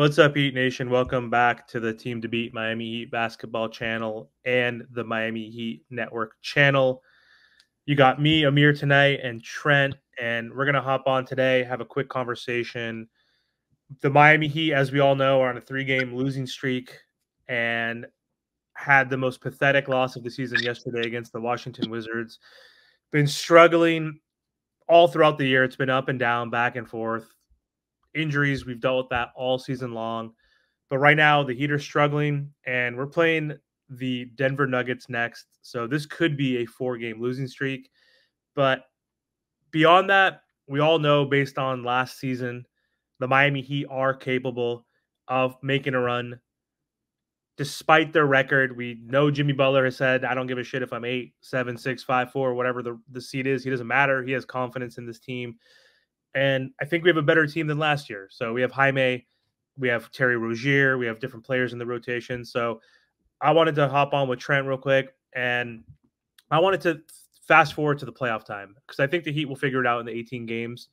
What's up, Heat Nation? Welcome back to the Team to Beat Miami Heat basketball channel and the Miami Heat Network channel. You got me, Amir, tonight, and Trent, and we're going to hop on today, have a quick conversation. The Miami Heat, as we all know, are on a 3-game losing streak and had the most pathetic loss of the season yesterday against the Washington Wizards. Been struggling all throughout the year. It's been up and down, back and forth. Injuries, we've dealt with that all season long. But right now, the Heat are struggling, and we're playing the Denver Nuggets next. So this could be a 4-game losing streak. But beyond that, we all know based on last season, the Miami Heat are capable of making a run. Despite their record, we know Jimmy Butler has said, I don't give a shit if I'm 8, 7, 6, 5, 4, whatever the seed is. He doesn't matter. He has confidence in this team. And I think we have a better team than last year. So we have Jaime, we have Terry Rozier, we have different players in the rotation. So I wanted to hop on with Trent real quick, and I wanted to fast forward to the playoff time because I think the Heat will figure it out in the 18 games.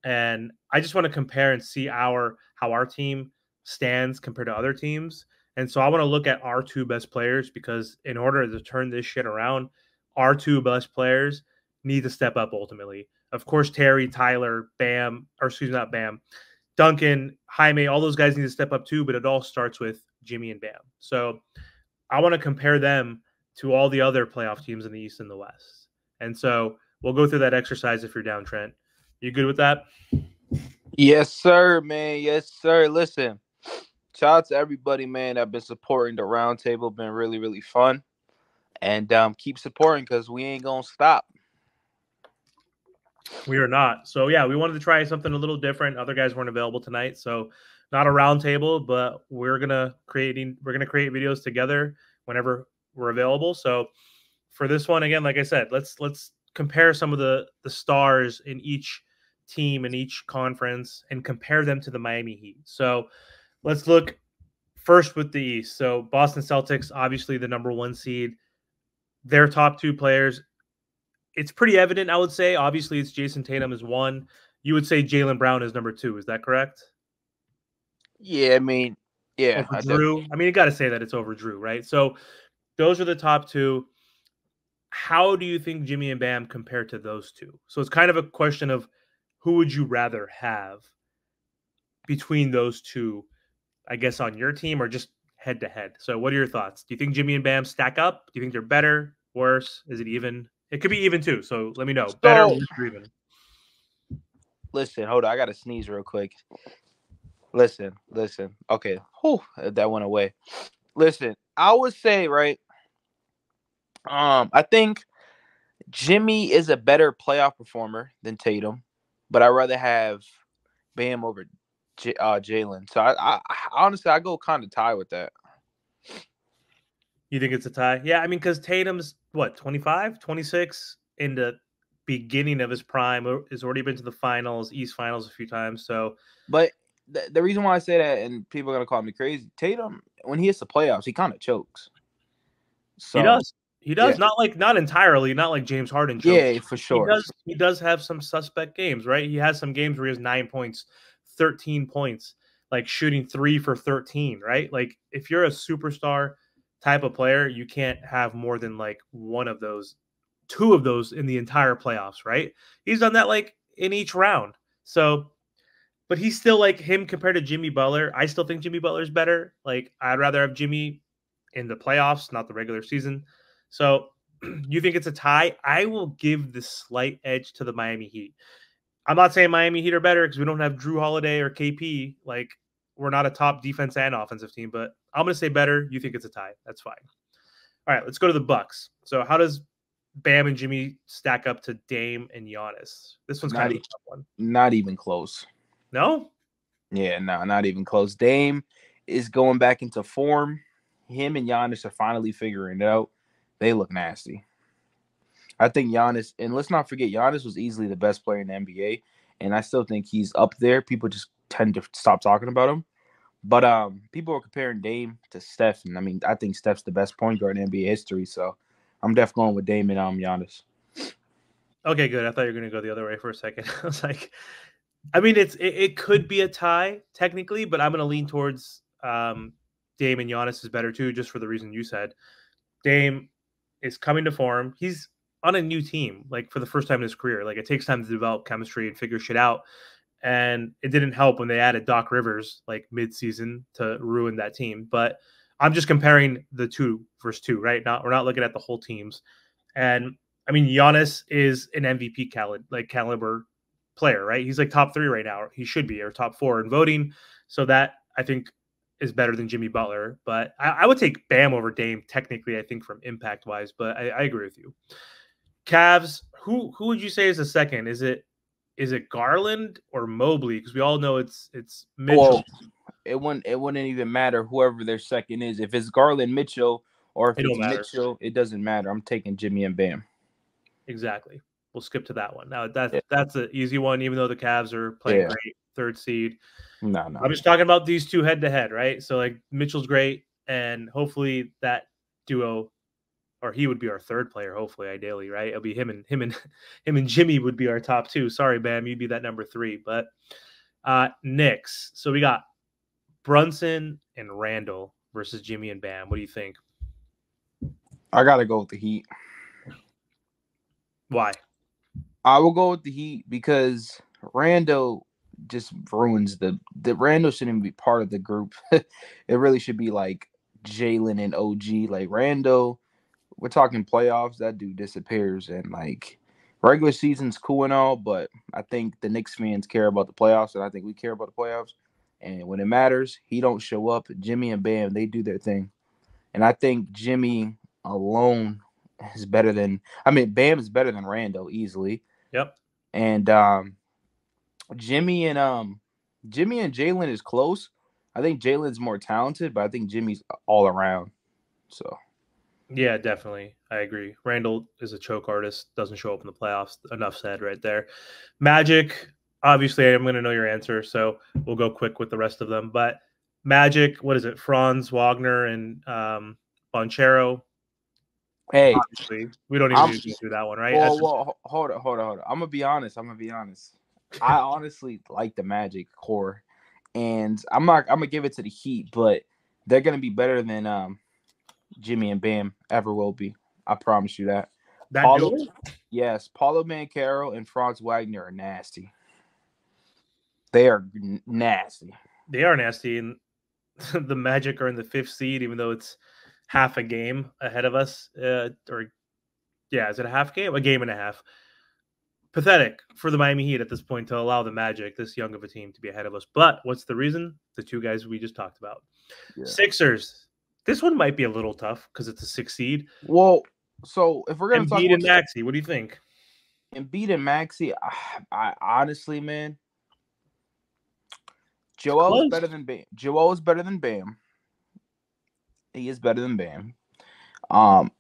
And I just want to compare and see how our team stands compared to other teams. And so I want to look at our 2 best players because in order to turn this shit around, our 2 best players need to step up ultimately. Of course, Terry, Tyler, Bam, or excuse me, not Bam, Duncan, Jaime, all those guys need to step up too, but it all starts with Jimmy and Bam. So I want to compare them to all the other playoff teams in the East and the West. And so we'll go through that exercise if you're down, Trent. You good with that? Yes, sir, man. Yes, sir. Listen, shout out to everybody, man, that been supporting the roundtable. Been really, really fun. And keep supporting because we ain't going to stop. We are not. So yeah, we wanted to try something a little different. Other guys weren't available tonight, so not a roundtable, but we're gonna create videos together whenever we're available. So for this one, again, like I said, let's compare some of the stars in each team in each conference and compare them to the Miami Heat. So let's look first with the East. So Boston Celtics, obviously the number 1 seed. Their top 2 players, it's pretty evident, I would say. Obviously, it's Jason Tatum is 1. You would say Jaylen Brown is number 2. Is that correct? Yeah, I mean, yeah. Over Drew? I mean, you got to say that it's over Drew, right? So those are the top 2. How do you think Jimmy and Bam compare to those 2? So it's kind of a question of who would you rather have between those 2, I guess, on your team or just head-to-head? So what are your thoughts? Do you think Jimmy and Bam stack up? Do you think they're better, worse? Is it even? It could be even too. So let me know. Better, worse, or even? Listen, hold on. I got to sneeze real quick. Listen. Okay. Whew, that went away. Listen, I would say, right, I think Jimmy is a better playoff performer than Tatum, but I'd rather have Bam over Jalen. So I honestly, I go kind of tie with that. You think it's a tie? Yeah, I mean, because Tatum's, what, 25, 26 in the beginning of his prime, has already been to the finals, East Finals a few times. So, but the reason why I say that, and people are gonna call me crazy, Tatum, when he hits the playoffs, he kind of chokes. So he does. Yeah. Not entirely, not like James Harden chokes. Yeah, for sure. He does have some suspect games, right? He has some games where he has 9 points, 13 points, like shooting 3 for 13, right? Like if you're a superstar type of player, you can't have more than like one of those, 2 of those in the entire playoffs, right? He's done that like in each round. So, but he's still like him compared to Jimmy Butler. I still think Jimmy Butler's better. Like I'd rather have Jimmy in the playoffs, not the regular season. So you think it's a tie? I will give the slight edge to the Miami Heat. I'm not saying Miami Heat are better because we don't have Drew Holiday or KP. Like we're not a top defense and offensive team, but I'm going to say better. You think it's a tie. That's fine. All right, let's go to the Bucks. So how does Bam and Jimmy stack up to Dame and Giannis? This one's kind of a tough one. Not even close. No? Yeah, no, not even close. Dame is going back into form. Him and Giannis are finally figuring it out. They look nasty. I think Giannis, and let's not forget, Giannis was easily the best player in the NBA, and I still think he's up there. People just tend to stop talking about him. But people are comparing Dame to Steph, and I mean, I think Steph's the best point guard in NBA history, so I'm definitely going with Dame and Giannis. Okay, good. I thought you were going to go the other way for a second. I was like, I mean, it could be a tie technically, but I'm going to lean towards Dame and Giannis is better too, just for the reason you said. Dame is coming to form. He's on a new team, like for the first time in his career. Like it takes time to develop chemistry and figure shit out. And it didn't help when they added Doc Rivers like mid-season to ruin that team. But I'm just comparing the 2 versus 2, right? We're not looking at the whole teams. And I mean, Giannis is an MVP caliber player, right? He's like top 3 right now. He should be, or top 4 in voting. So that I think is better than Jimmy Butler. But I would take Bam over Dame technically, I think, from impact wise. But I agree with you. Cavs, who would you say is the second? Is it Garland or Mobley? Because we all know it's Mitchell. Well, it wouldn't even matter whoever their second is. If it's Garland Mitchell or if It it's don't matter. Mitchell, it doesn't matter. I'm taking Jimmy and Bam. Exactly. We'll skip to that one. Now Yeah. that's an easy one, even though the Cavs are playing great, 3rd seed. No. I'm just talking about these two head to head, right? So like Mitchell's great, and hopefully that duo, or he would be our 3rd player. Hopefully, ideally, right? It'll be him and Jimmy would be our top 2. Sorry, Bam, you'd be that number 3. But Knicks. So we got Brunson and Randall versus Jimmy and Bam. What do you think? I gotta go with the Heat. Why? I will go with the Heat because Randall just ruins the Randall shouldn't be part of the group. It really should be like Jalen and OG. Like Randall, we're talking playoffs, that dude disappears, and like regular season's cool and all, but I think the Knicks fans care about the playoffs, and I think we care about the playoffs. And when it matters, he don't show up. Jimmy and Bam, they do their thing. And I think Jimmy alone is better than Bam is better than Randall easily. Yep. And Jimmy and Jalen is close. I think Jalen's more talented, but I think Jimmy's all around. So yeah, definitely. I agree. Randall is a choke artist, doesn't show up in the playoffs. Enough said right there. Magic, obviously I'm going to know your answer, so we'll go quick with the rest of them. But Magic, what is it? Franz Wagner and Bonchero. hey, Obviously, we don't even need to go through that one, right? Well, hold on. I'm gonna be honest. I honestly like the Magic core, and I'm gonna give it to the Heat, but they're gonna be better than Jimmy and Bam ever will be. I promise you that. Yes, Paulo Banchero and Franz Wagner are nasty. They are nasty. They are nasty, and the Magic are in the 5th seed, even though it's half a game ahead of us. Is it a half game? A game and a half. Pathetic for the Miami Heat at this point to allow the Magic, this young of a team, to be ahead of us. But what's the reason? The 2 guys we just talked about. Yeah. Sixers. This one might be a little tough because it's a 6th seed. Well, so if we're gonna talk about Embiid and Maxey, what do you think? Embiid and Maxey, I honestly, man, Joel is better than Bam. Joel is better than Bam. He is better than Bam.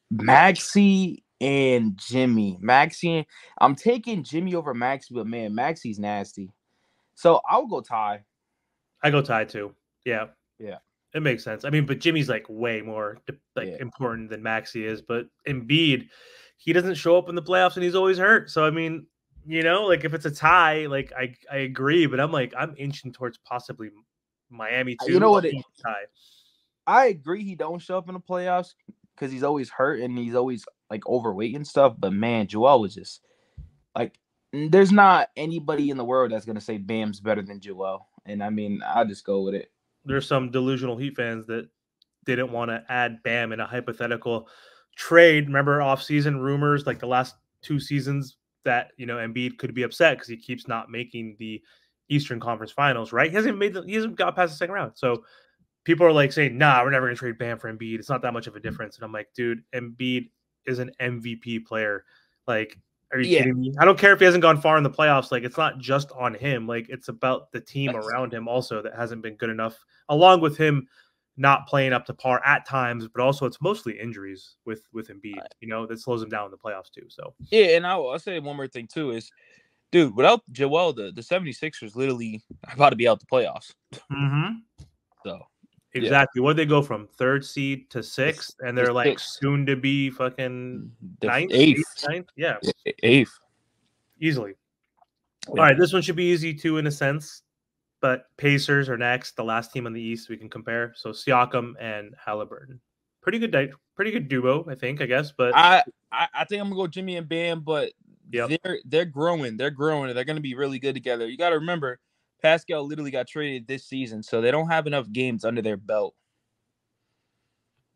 Maxey and Jimmy. Maxey, I'm taking Jimmy over Maxey, but man, Maxey's nasty. So I'll go tie. I go tie too. Yeah. Yeah. It makes sense. I mean, but Jimmy's like way more important than Maxey is. But Embiid, he doesn't show up in the playoffs and he's always hurt. So I mean, like if it's a tie, like I agree, but I'm inching towards possibly Miami too. You know what? Tie. I agree he don't show up in the playoffs because he's always hurt and he's always like overweight and stuff. But man, Joel was just like, there's not anybody in the world that's gonna say Bam's better than Joel. And I mean, I'll just go with it. There's some delusional Heat fans that didn't want to add Bam in a hypothetical trade. Remember off-season rumors like the last 2 seasons that, Embiid could be upset because he keeps not making the Eastern Conference Finals, right? He hasn't got past the 2nd round. So people are like saying, nah, we're never going to trade Bam for Embiid. It's not that much of a difference. And I'm like, dude, Embiid is an MVP player. Like, are you kidding me? I don't care if he hasn't gone far in the playoffs. Like, it's not just on him. Like, it's about the team around him also that hasn't been good enough, along with him not playing up to par at times, but also it's mostly injuries with Embiid, that slows him down in the playoffs too. So yeah, and I'll say one more thing too is, dude, without Joel, the 76ers literally about to be out the playoffs. Mm-hmm. So exactly. What did they go from 3rd seed to 6th, and they're like soon to be fucking 9th, 8th, 9th, yeah, 8th, easily. All right, this one should be easy too in a sense, but Pacers are next, the last team on the East we can compare. So Siakam and Halliburton, pretty good duo, I think, I guess. But I think I'm gonna go Jimmy and Bam, but yep. they're growing, they're gonna be really good together. You got to remember, Pascal literally got traded this season, so they don't have enough games under their belt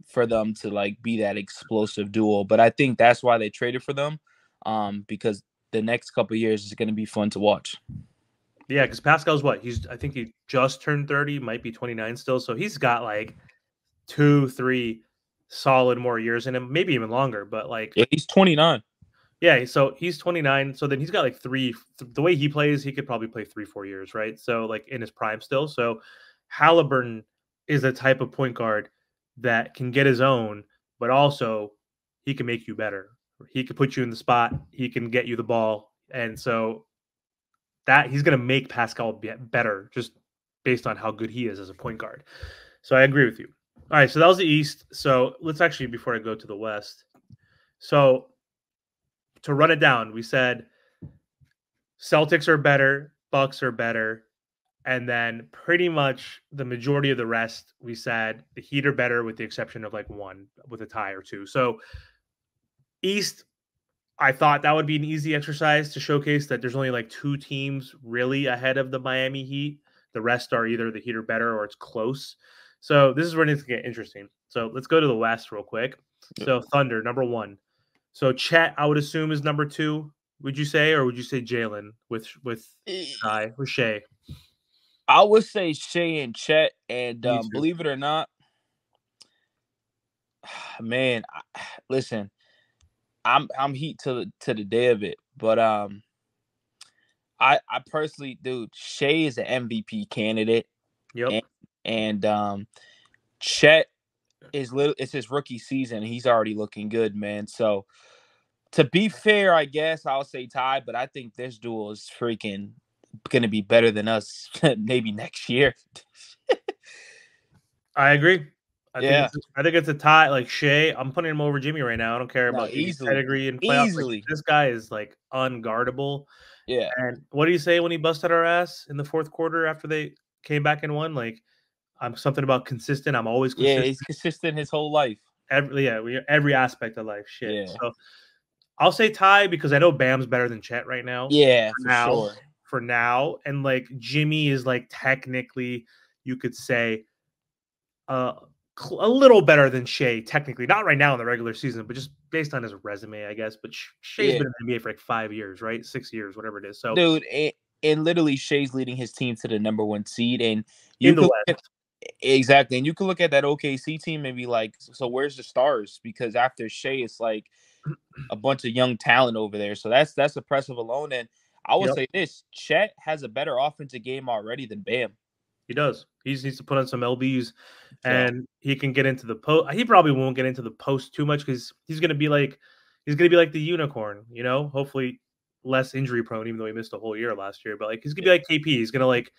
for them to like be that explosive duo. But I think that's why they traded for them, because the next couple of years is going to be fun to watch. Yeah, because Pascal's what? I think he just turned 30, might be 29 still. So he's got like 2-3 solid more years in him, maybe even longer. But like, yeah, he's 29. Yeah, so he's 29. So then he's got like the way he plays, he could probably play 3-4 years, right? So like in his prime still. So Halliburton is a type of point guard that can get his own, but also he can make you better. He can put you in the spot. He can get you the ball. And so that he's going to make Pascal better just based on how good he is as a point guard. So I agree with you. All right, so that was the East. So let's actually, before I go to the West, so to run it down, we said Celtics are better, Bucks are better, and then pretty much the majority of the rest, we said the Heat are better with the exception of like one with a tie or two. So East, I thought that would be an easy exercise to showcase that there's only like two teams really ahead of the Miami Heat. The rest are either the Heat are better or it's close. So this is where it's going to get interesting. So let's go to the West real quick. So Thunder, number one. So Chet, I would assume, is number two. Would you say, or would you say Jalen with Shea? I would say Shea and Chet, and Me too. believe it or not, man, listen, I'm Heat to the day of it, but I personally, dude, Shea is an MVP candidate. Yep. And Chet it's his rookie season. He's already looking good, man. So to be fair, I guess I'll say tie, but I think this duel is freaking gonna be better than us maybe next year. I agree. I Yeah. think it's a tie. Like Shea, I'm putting him over Jimmy right now. I don't care No, about Jimmy's easily. pedigree in playoffs. Like Easily. this guy is like unguardable. Yeah. And what do you say when he busted our ass in the fourth quarter after they came back and won? Like I'm something about consistent. I'm always Yeah, consistent. he's consistent his whole life. Every aspect of life. Shit. Yeah. So I'll say tie because I know Bam's better than Chet right now. Yeah, for sure. For now, and like Jimmy is like technically, you could say, a little better than Shea technically. Not right now in the regular season, but just based on his resume, I guess. But Shea's been in the NBA for like 5 years, right? 6 years, whatever it is. So, dude, and literally Shea's leading his team to the number one seed, and you in the could West. exactly, and you can look at that OKC team and be like, so where's the stars? Because after Shea, it's like a bunch of young talent over there. So that's impressive alone. And I would say this: Chet has a better offensive game already than Bam. He does. He needs to put on some LBs, and he can get into the post. He probably won't get into the post too much because he's going to be like the unicorn, you know. Hopefully, less injury prone, even though he missed a whole year last year. But like he's gonna be like KP. He's gonna like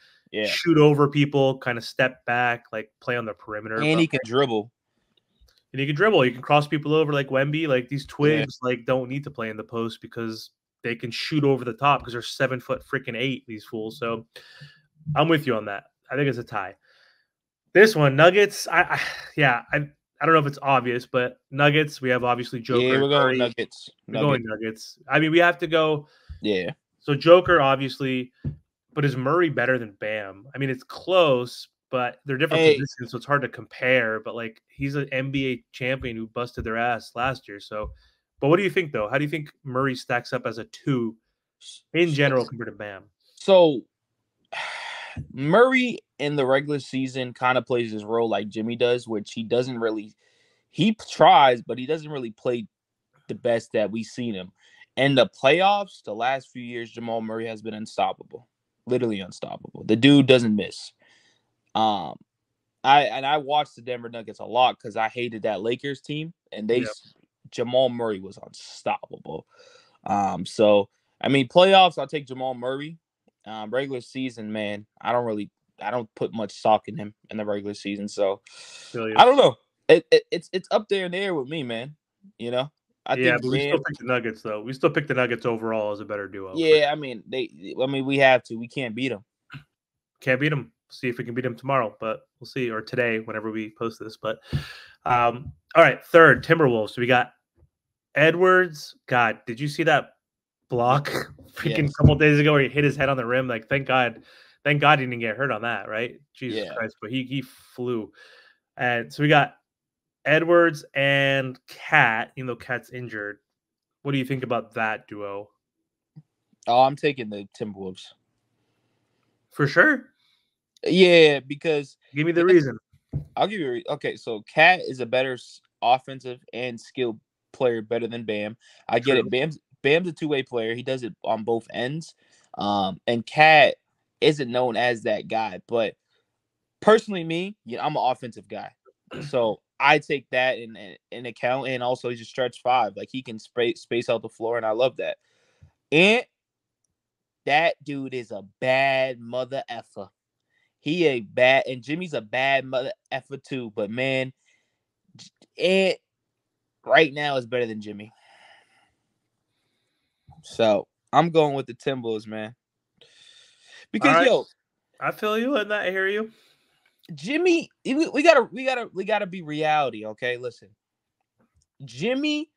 shoot over people, kind of step back, like play on the perimeter. And he can dribble. And he can dribble. He can cross people over like Wemby. Like these twigs, like don't need to play in the post because they can shoot over the top because they're 7'8" freaking these fools. So I'm with you on that. I think it's a tie. This one, Nuggets. I don't know if it's obvious, but Nuggets. We have obviously Joker. Yeah, we're going Nuggets. We're going Nuggets. I mean, we have to go. Yeah. So Joker, obviously, but is Murray better than Bam? I mean, it's close, but they're different positions, so it's hard to compare. But like, he's an NBA champion who busted their ass last year. So, but what do you think though? How do you think Murray stacks up as a 2 in general compared to Bam? So Murray in the regular season kind of plays his role like Jimmy does, which he doesn't really. He tries, but he doesn't really play the best that we've seen him. In the playoffs, the last few years, Jamal Murray has been unstoppable, literally unstoppable. The dude doesn't miss. I watched the Denver Nuggets a lot because I hated that Lakers team, and Jamal Murray was unstoppable. So I mean, playoffs, I'll take Jamal Murray. Regular season, man, I don't put much stock in him in the regular season. So I don't know. It's up there in the air with me, man. You know, I Yeah, think but we still Bam. pick the Nuggets, though. We still pick the Nuggets overall as a better duo. For Yeah, I mean we have to. We can't beat them. Can't beat them. See if we can beat them tomorrow, but we'll see, or today, whenever we post this. But all right, third Timberwolves. So we got Edwards. God, did you see that block freaking Yes. couple days ago where he hit his head on the rim? Like, thank God he didn't get hurt on that, right? Jesus Yeah. Christ, but he flew. And so we got Edwards and Cat, even though Cat's injured. What do you think about that duo? Oh, I'm taking the Timberwolves. For sure. Yeah, because Give me the reason. I'll give you. Okay, so Cat is a better offensive and skilled player, better than Bam. I get True. it. Bam's a two-way player. He does it on both ends. And Cat isn't known as that guy. But personally, I'm an offensive guy, so I take that in account. And also, he's a stretch five. Like he can space out the floor, and I love that. And that dude is a bad mother effer. He a bad, and Jimmy's a bad mother effer too. But man, it right now is better than Jimmy. So I'm going with the Timberwolves, man. All Because right. I feel you and I hear you. Jimmy, we gotta be reality, okay? Listen, Jimmy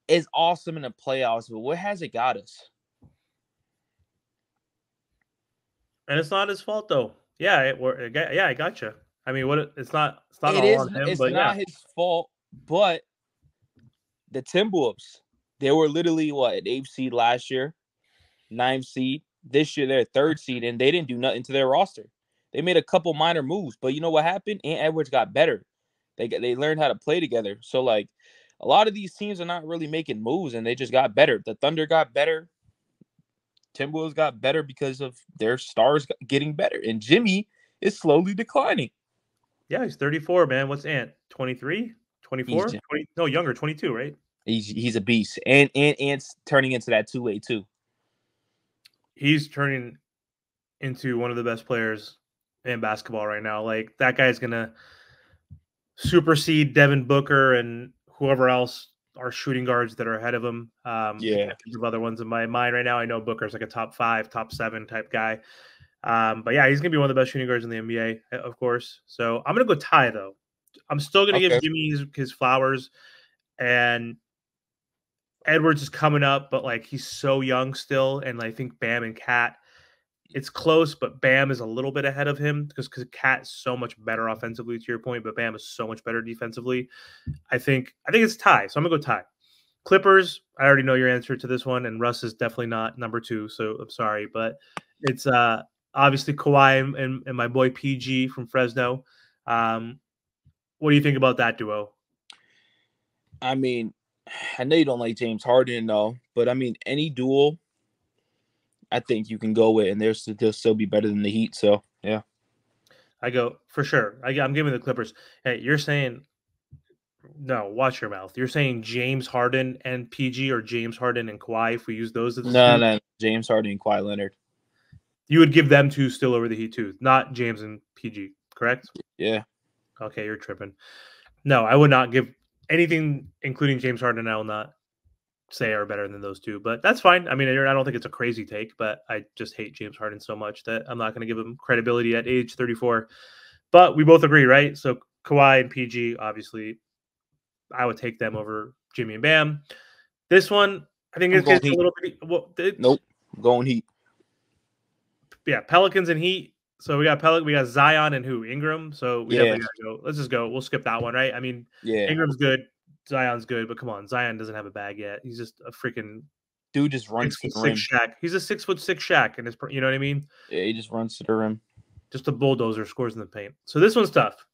is awesome in the playoffs, but where has it got us? And it's not his fault though. Yeah, I gotcha. I mean, it's not It all is. on him, It's but yeah. not his fault, but the Timberwolves, they were literally what, an 8th seed last year, 9th seed. This year they're 3rd seed, and they didn't do nothing to their roster. They made a couple minor moves, but you know what happened? Ant Edwards got better. They learned how to play together. So like, a lot of these teams are not really making moves, and they just got better. The Thunder got better. Timberwolves got better because of their stars getting better, and Jimmy is slowly declining. Yeah, he's 34, man. What's Ant? 23? 24? 20, no, younger, 22, right? He's a beast, and Ant's turning into that two-way too. He's turning into one of the best players in basketball right now. Like that guy's gonna supersede Devin Booker and whoever else are shooting guards that are ahead of him. I can't think of other ones in my mind right now. I know Booker's like a top 5, top 7 type guy. But yeah, he's gonna be one of the best shooting guards in the NBA, of course. So I'm gonna go Ty though. I'm still gonna give Jimmy his flowers, and Edwards is coming up, but like he's so young still, and I think Bam and Cat, it's close, but Bam is a little bit ahead of him because Cat's so much better offensively. To your point, but Bam is so much better defensively. I think it's Ty, so I'm gonna go Ty. Clippers. I already know your answer to this one, and Russ is definitely not number 2. So I'm sorry, but it's obviously Kawhi and my boy PG from Fresno. What do you think about that duo? I mean, I know you don't like James Harden, though, but I mean, any duel, I think you can go with, and they'll still be better than the Heat. So yeah, I go for sure. I'm giving the Clippers. Hey, you're saying no? Watch your mouth. You're saying James Harden and PG, or James Harden and Kawhi. If we use those as no, James Harden and Kawhi Leonard. you would give them 2 still over the Heat too, not James and PG, correct? Yeah. Okay, you're tripping. No, I would not give anything, including James Harden. I will not say are better than those 2, but that's fine. I mean, I don't think it's a crazy take, but I just hate James Harden so much that I'm not going to give him credibility at age 34. But we both agree, right? So Kawhi and PG, obviously, I would take them over Jimmy and Bam. This one, I think it gets a little bit. Nope, I'm going Heat. Yeah, Pelicans and Heat. So we got we got Zion and who? Ingram. So we definitely gotta go. Let's just go. We'll skip that one, right? I mean, Ingram's good, Zion's good, but come on, Zion doesn't have a bag yet. He's just a freaking dude. Just runs to the rim. Shaq. He's a 6'6" Shaq, and you know what I mean? Yeah, he just runs to the rim. Just a bulldozer, scores in the paint. So this one's tough.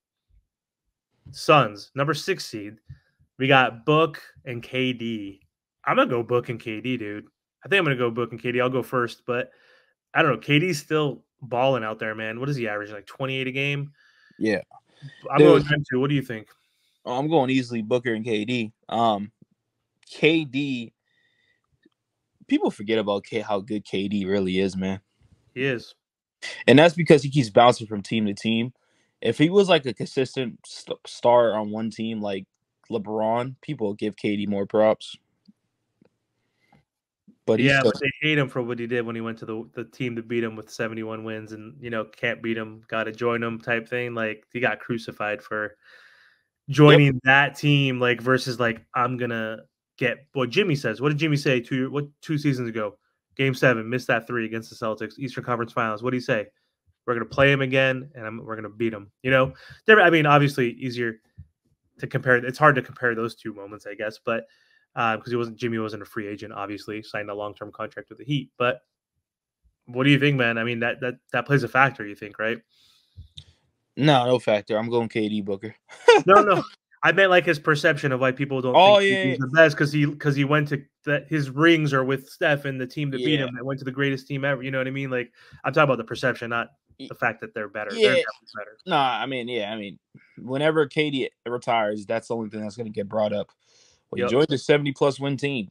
Suns, number 6 seed. We got Book and KD. I'm gonna go Book and KD, dude. I think I'm gonna go Book and KD. I'll go first, but I don't know. KD's still balling out there, man. What is he averaging? Like 28 a game? Yeah. I'm going them too. What do you think? I'm going easily Booker and KD. KD, people forget about how good KD really is, man. He is. And that's because he keeps bouncing from team to team. If he was like a consistent star on one team, like LeBron, people give KD more props. But he's Yeah, still but they hate him for what he did when he went to the team to beat him with 71 wins and, can't beat him, got to join him type thing. Like, he got crucified for yep. joining that team, like, versus, like, I'm going to get what Jimmy says. What did Jimmy say 2 seasons ago? Game 7, missed that 3 against the Celtics, Eastern Conference Finals. What did he say? We're going to play him again, and we're going to beat him. I mean, obviously easier to compare. It's hard to compare those two moments, I guess, but because Jimmy wasn't a free agent, obviously signed a long-term contract with the Heat. But what do you think, man? I mean, that plays a factor, you think, right? No factor. I'm going KD Booker. No. I meant like his perception of why people don't think he's the best because he went to his rings are with Steph and the team that beat him that went to the greatest team ever. You know what I mean? Like, I'm talking about the perception, not the fact that they're better. Yeah. They're definitely better. No, I mean, whenever KD retires, that's the only thing that's going to get brought up. Well, he joined the 70+ win team.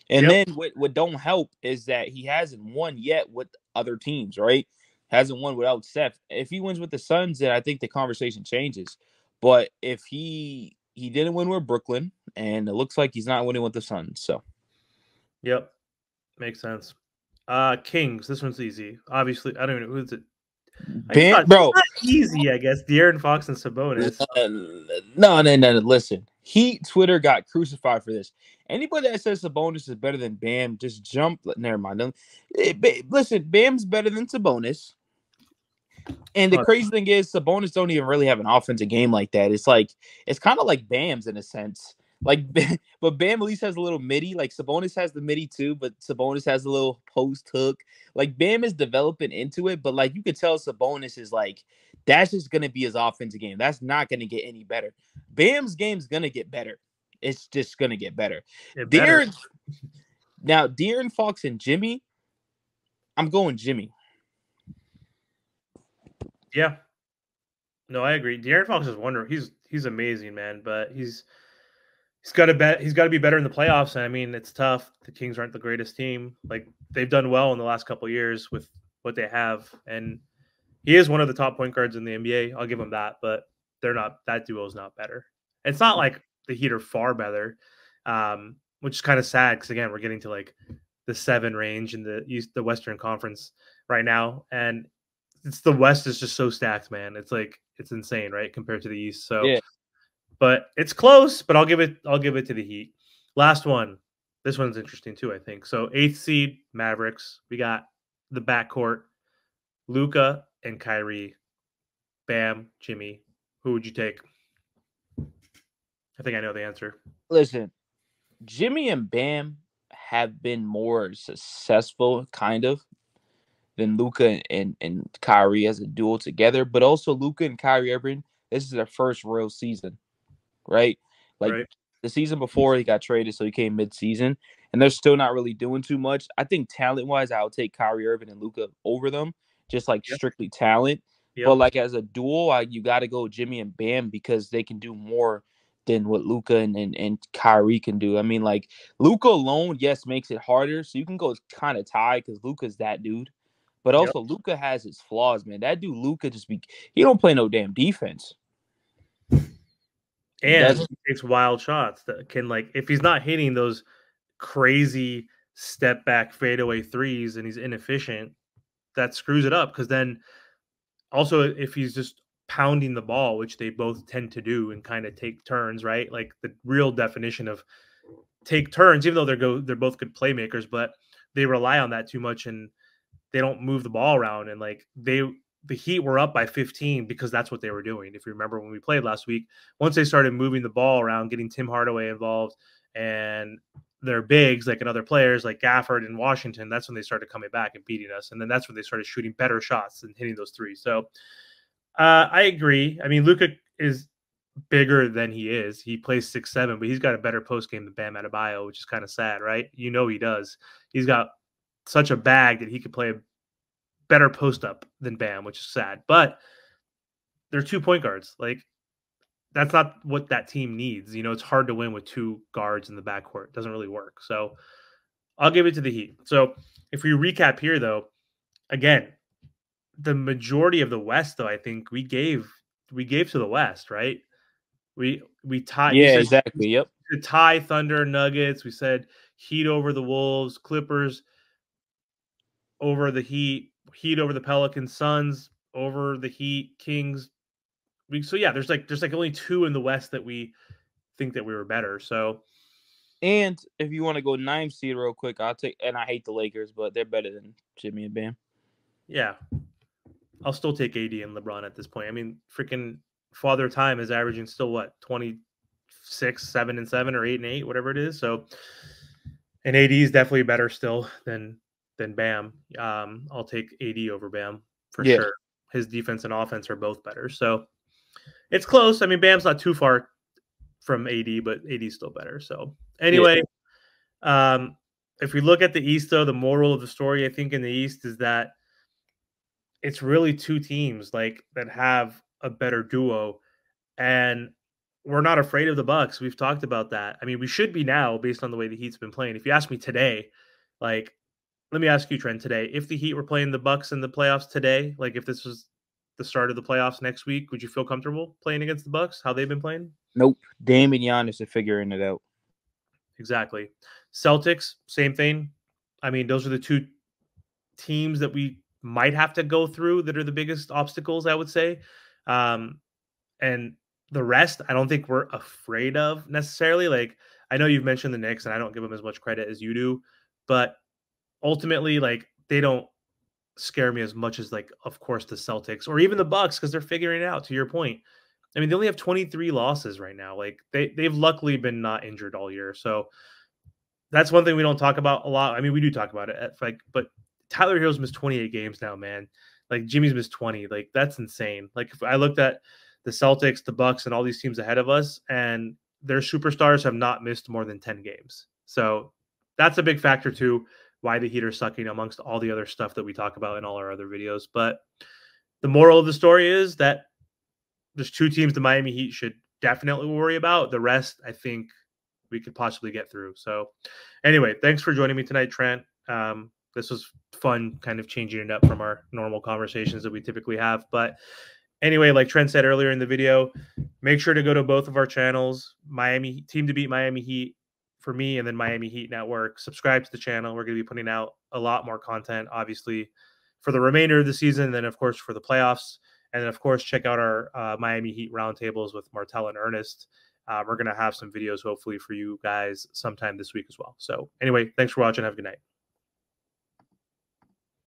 And then what don't help is that he hasn't won yet with other teams, right? Hasn't won without Steph. If he wins with the Suns, then I think the conversation changes. But if he didn't win with Brooklyn, and it looks like he's not winning with the Suns, so. Yep. Makes sense. Kings. This one's easy. Obviously, I don't even know who's it. Bro, it's not easy, I guess. De'Aaron Fox and Sabonis. No. Listen, Heat Twitter got crucified for this. Anybody that says Sabonis is better than Bam, just jump. Never mind. Listen, Bam's better than Sabonis. And the crazy thing is, Sabonis don't even really have an offensive game like that. It's kind of like Bam's in a sense. But Bam at least has a little midi. Like, Sabonis has the midi too, but Sabonis has a little post hook. Like, Bam is developing into it, but like you could tell Sabonis is like, that's just gonna be his offensive game. That's not gonna get any better. Bam's game's gonna get better. It's just gonna get better. De'Aaron Fox and Jimmy, I'm going Jimmy. Yeah. No, I agree. De'Aaron Fox is wonderful. He's amazing, man. But he's got to be better in the playoffs. And I mean, it's tough. The Kings aren't the greatest team. Like, they've done well in the last couple of years with what they have, and he is one of the top point guards in the NBA. I'll give him that. But they're not. That duo is not better. It's not like the Heat are far better, which is kind of sad because again, we're getting to like the 7 range in the Western Conference right now, and the West is just so stacked, man. It's like it's insane, right, compared to the East. So, yeah. But it's close. But I'll give it to the Heat. Last one. This one's interesting too, I think. So 8th seed Mavericks. We got the backcourt, Luka and Kyrie. Bam, Jimmy. Who would you take? I think I know the answer. Listen, Jimmy and Bam have been more successful, kind of, than Luka and Kyrie as a duo together. But also Luka and Kyrie Irving, this is their first real season, right? Like the season before he got traded, so he came mid-season, and they're still not really doing too much. I think talent-wise, I would take Kyrie Irving and Luka over them, just like strictly talent. But like as a duo, you got to go Jimmy and Bam because they can do more than what Luka and Kyrie can do. I mean, like Luka alone, yes, makes it harder. So you can go kind of tied because Luka's that dude. But also Luka has his flaws, man. That dude Luka he don't play no damn defense. And he takes wild shots that can, like, if he's not hitting those crazy step back fadeaway threes and he's inefficient, that screws it up. Because then also if he's just pounding the ball, which they both tend to do and kind of take turns, right? Like the real definition of take turns, even though they're both good playmakers, but they rely on that too much and they don't move the ball around. And like the Heat were up by 15 because that's what they were doing. If you remember when we played last week, once they started moving the ball around, getting Tim Hardaway involved and their bigs, like, and other players like Gafford and Washington, that's when they started coming back and beating us. And then that's when they started shooting better shots and hitting those threes. So I agree. I mean, Luka is bigger than he is. He plays 6'7", but he's got a better post game than Bam Adebayo, which is kind of sad, right? You know he does. He's got such a bag that he could play a better post up than Bam, which is sad. But they're 2 point guards. Like, that's not what that team needs. It's hard to win with 2 guards in the backcourt. It doesn't really work. So I'll give it to the Heat. So if we recap here, though, again, the majority of the West, though, I think we gave to the West, right? We tied. We Yeah, said exactly. Yep. to tie Thunder, Nuggets. We said Heat over the Wolves, Clippers over the Heat, Heat over the Pelicans, Suns over the Heat, Kings. So yeah, there's like only two in the West that we think that we were better. So And if you want to go 9 seed real quick, I'll take. And I hate the Lakers, but they're better than Jimmy and Bam. yeah, I'll still take AD and LeBron at this point. I mean, freaking Father Time is averaging still what 26, 7-7 or 8-8, whatever it is. So, and AD is definitely better still than Bam. I'll take AD over Bam for Yeah. sure. His defense and offense are both better. So it's close. I mean, Bam's not too far from AD, but AD's still better. So anyway, if we look at the East, though, the moral of the story, I think in the East is that it's really two teams like that have a better duo, and we're not afraid of the Bucks. We've talked about that. I mean, we should be now based on the way the Heat's been playing. If you ask me today, like, let me ask you, Trent, today, if the Heat were playing the Bucks in the playoffs today, like if this was the start of the playoffs next week, would you feel comfortable playing against the Bucks? How they've been playing? Nope. Dame and Giannis are figuring it out. Exactly. Celtics, same thing. I mean, those are the two teams that we might have to go through that are the biggest obstacles, I would say. And the rest, I don't think we're afraid of necessarily. Like, I know you've mentioned the Knicks, and I don't give them as much credit as you do, but ultimately, like, they don't scare me as much as, like, of course, the Celtics or even the Bucks because they're figuring it out. To your point, I mean, they only have 23 losses right now. Like, they've luckily been not injured all year, so that's one thing we don't talk about a lot. I mean, we do talk about it, but Tyler Hero's missed 28 games now, man. Like Jimmy's missed 20. Like that's insane. Like if I looked at the Celtics, the Bucks, and all these teams ahead of us, and their superstars have not missed more than 10 games. So that's a big factor too, why the Heat are sucking amongst all the other stuff that we talk about in all our other videos. But the moral of the story is that there's two teams the Miami Heat should definitely worry about. The rest, I think, we could possibly get through. So anyway, thanks for joining me tonight, Trent. This was fun, kind of changing it up from our normal conversations that we typically have. But anyway, like Trent said earlier in the video, make sure to go to both of our channels, Miami Team to Beat Miami Heat for me, and then Miami Heat Network. Subscribe to the channel. We're going to be putting out a lot more content, obviously, for the remainder of the season, and then, of course, for the playoffs. And then, of course, check out our Miami Heat roundtables with Martell and Ernest. We're going to have some videos, hopefully, for you guys sometime this week as well. So anyway, thanks for watching. Have a good night.